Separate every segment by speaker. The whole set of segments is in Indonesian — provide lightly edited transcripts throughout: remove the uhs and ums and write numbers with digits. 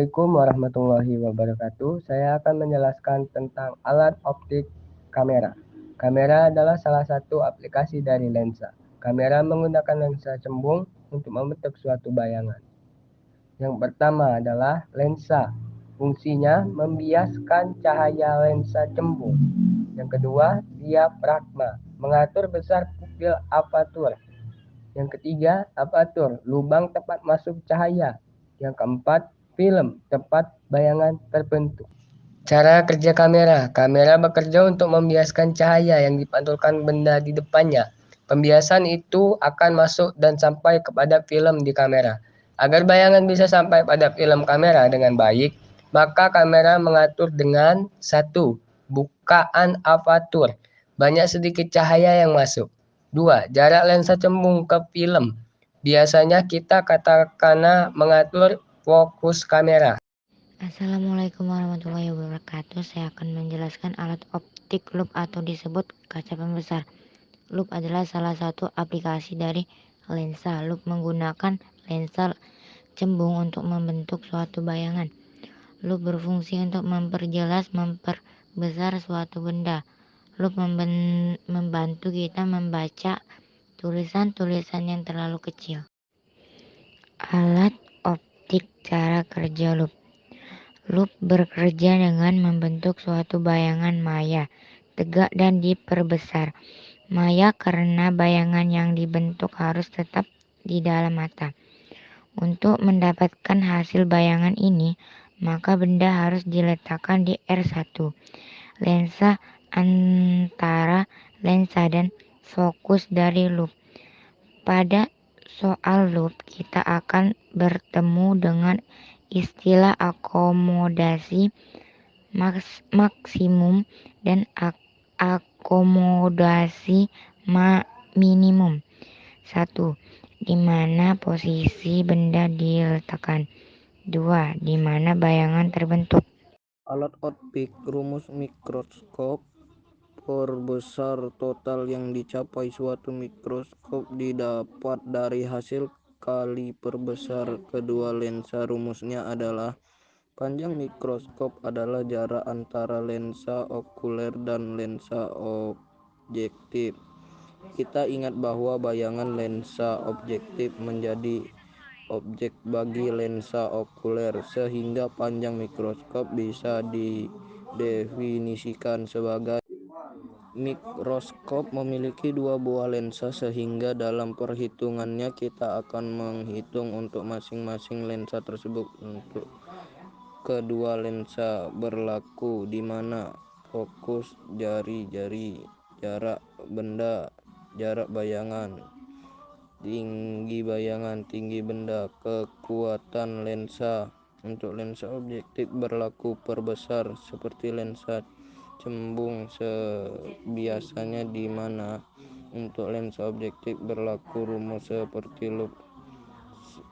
Speaker 1: Assalamualaikum warahmatullahi wabarakatuh. Saya akan menjelaskan tentang alat optik kamera. Kamera adalah salah satu aplikasi dari lensa. Kamera menggunakan lensa cembung untuk membentuk suatu bayangan. Yang pertama adalah lensa. Fungsinya membiaskan cahaya lensa cembung. Yang kedua, diafragma, mengatur besar pupil apertur. Yang ketiga, apertur, lubang tempat masuk cahaya. Yang keempat, film, tempat bayangan terbentuk. Cara kerja kamera. Kamera bekerja untuk membiaskan cahaya yang dipantulkan benda di depannya. Pembiasan itu akan masuk dan sampai kepada film di kamera. Agar bayangan bisa sampai pada film kamera dengan baik, maka kamera mengatur dengan satu, bukaan apertur. Banyak sedikit cahaya yang masuk. Dua, jarak lensa cembung ke film. Biasanya kita katakan mengatur fokus kamera.
Speaker 2: Assalamualaikum warahmatullahi wabarakatuh. Saya akan menjelaskan alat optik loop atau disebut kaca pembesar. Loop adalah salah satu aplikasi dari lensa. Loop menggunakan lensa cembung untuk membentuk suatu bayangan. Loop berfungsi untuk memperbesar suatu benda. Loop membantu kita membaca tulisan-tulisan yang terlalu kecil. Alat optik cara kerja loop. Loop bekerja dengan membentuk suatu bayangan maya, tegak dan diperbesar. Maya karena bayangan yang dibentuk harus tetap di dalam mata. Untuk mendapatkan hasil bayangan ini, maka benda harus diletakkan di R1, lensa antara lensa dan fokus dari loop. Pada soal loop, kita akan bertemu dengan istilah akomodasi maksimum dan akomodasi minimum. 1. Di mana posisi benda diletakkan. 2. Di mana bayangan terbentuk.
Speaker 3: Alat optik rumus mikroskop perbesar total yang dicapai suatu mikroskop didapat dari hasil kali perbesar kedua lensa. Rumusnya adalah panjang mikroskop adalah jarak antara lensa okuler dan lensa objektif. Kita ingat bahwa bayangan lensa objektif menjadi objek bagi lensa okuler, sehingga panjang mikroskop bisa didefinisikan sebagai mikroskop memiliki dua buah lensa, sehingga dalam perhitungannya kita akan menghitung untuk masing-masing lensa tersebut. Untuk kedua lensa berlaku di mana fokus jari-jari, jarak benda, jarak bayangan, tinggi benda, kekuatan lensa. Untuk lensa objektif berlaku perbesar seperti lensa cembung biasanya, di mana untuk lensa objektif berlaku rumus seperti loop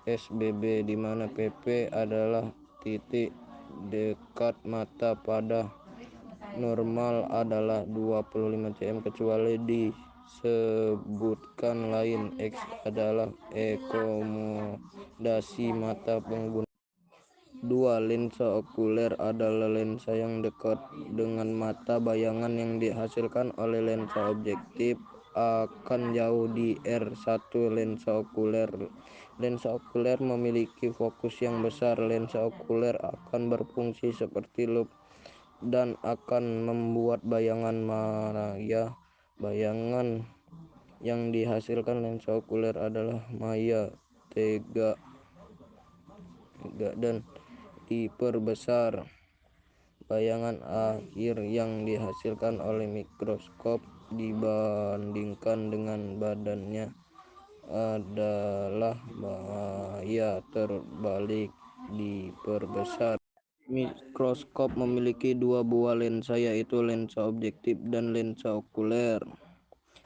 Speaker 3: SBB, di mana PP adalah titik dekat mata pada normal adalah 25 cm kecuali disebutkan lain. X adalah akomodasi mata pengguna. 2. Lensa okuler adalah lensa yang dekat dengan mata. Bayangan yang dihasilkan oleh lensa objektif akan jauh di R1 lensa okuler. Lensa okuler memiliki fokus yang besar. Lensa okuler akan berfungsi seperti loop dan akan membuat bayangan maya. Bayangan yang dihasilkan lensa okuler adalah maya, tegak dan diperbesar. Bayangan akhir yang dihasilkan oleh mikroskop dibandingkan dengan badannya adalah maya terbalik, diperbesar. Mikroskop memiliki dua buah lensa, yaitu lensa objektif dan lensa okuler.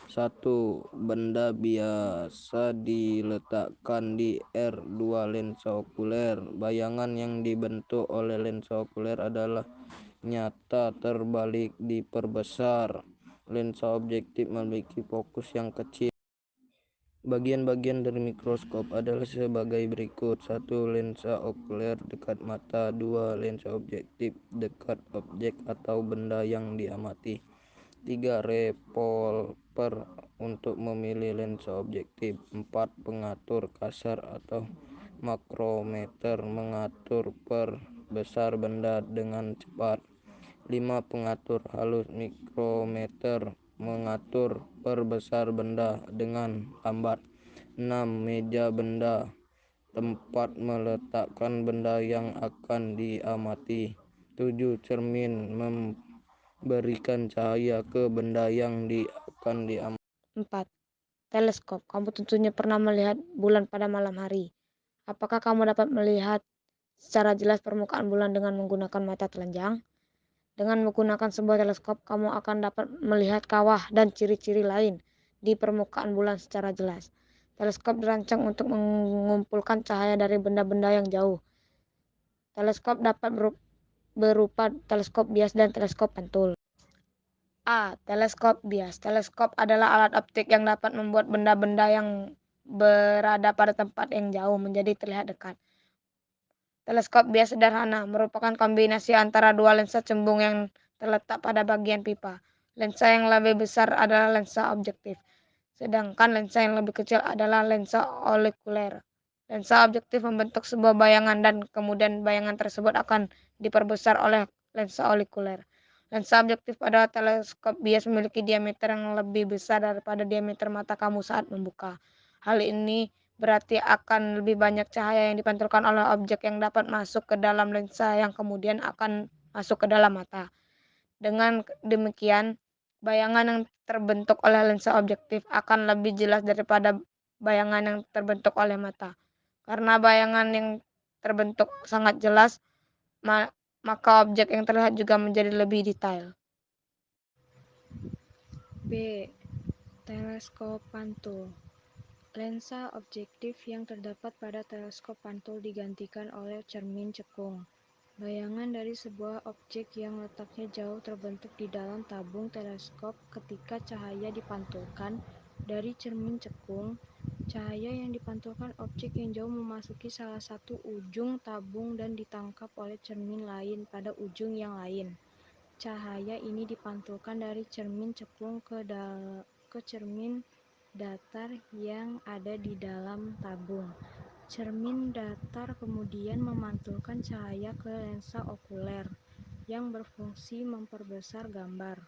Speaker 3: 1. Benda biasa diletakkan di R2 lensa okuler. Bayangan yang dibentuk oleh lensa okuler adalah nyata terbalik, diperbesar. Lensa objektif memiliki fokus yang kecil. Bagian-bagian dari mikroskop adalah sebagai berikut. 1. Lensa okuler dekat mata. 2. Lensa objektif dekat objek atau benda yang diamati. 3. Revolver untuk memilih lensa objektif. 4. Pengatur kasar atau makrometer mengatur perbesar benda dengan cepat. 5. Pengatur halus mikrometer mengatur perbesar benda dengan lambat. 6. Meja benda tempat meletakkan benda yang akan diamati. 7. Cermin memberikan cahaya ke benda yang akan diamati.
Speaker 4: 4. Teleskop. Kamu tentunya pernah melihat bulan pada malam hari. Apakah kamu dapat melihat secara jelas permukaan bulan dengan menggunakan mata telanjang? Dengan menggunakan sebuah teleskop, kamu akan dapat melihat kawah dan ciri-ciri lain di permukaan bulan secara jelas. Teleskop dirancang untuk mengumpulkan cahaya dari benda-benda yang jauh. Teleskop dapat berupa teleskop bias dan teleskop pantul. A. Teleskop bias. Teleskop adalah alat optik yang dapat membuat benda-benda yang berada pada tempat yang jauh menjadi terlihat dekat. Teleskop bias sederhana merupakan kombinasi antara dua lensa cembung yang terletak pada bagian pipa. Lensa yang lebih besar adalah lensa objektif, sedangkan lensa yang lebih kecil adalah lensa olikuler. Lensa objektif membentuk sebuah bayangan dan kemudian bayangan tersebut akan diperbesar oleh lensa olikuler. Lensa objektif pada teleskop bias memiliki diameter yang lebih besar daripada diameter mata kamu saat membuka. Hal ini berarti akan lebih banyak cahaya yang dipantulkan oleh objek yang dapat masuk ke dalam lensa yang kemudian akan masuk ke dalam mata. Dengan demikian, bayangan yang terbentuk oleh lensa objektif akan lebih jelas daripada bayangan yang terbentuk oleh mata. Karena bayangan yang terbentuk sangat jelas, maka objek yang terlihat juga menjadi lebih detail.
Speaker 5: B. Teleskop pantul. Lensa objektif yang terdapat pada teleskop pantul digantikan oleh cermin cekung. Bayangan dari sebuah objek yang letaknya jauh terbentuk di dalam tabung teleskop ketika cahaya dipantulkan dari cermin cekung. Cahaya yang dipantulkan objek yang jauh memasuki salah satu ujung tabung dan ditangkap oleh cermin lain pada ujung yang lain. Cahaya ini dipantulkan dari cermin cekung ke cermin datar yang ada di dalam tabung. Cermin datar kemudian memantulkan cahaya ke lensa okuler yang berfungsi memperbesar gambar.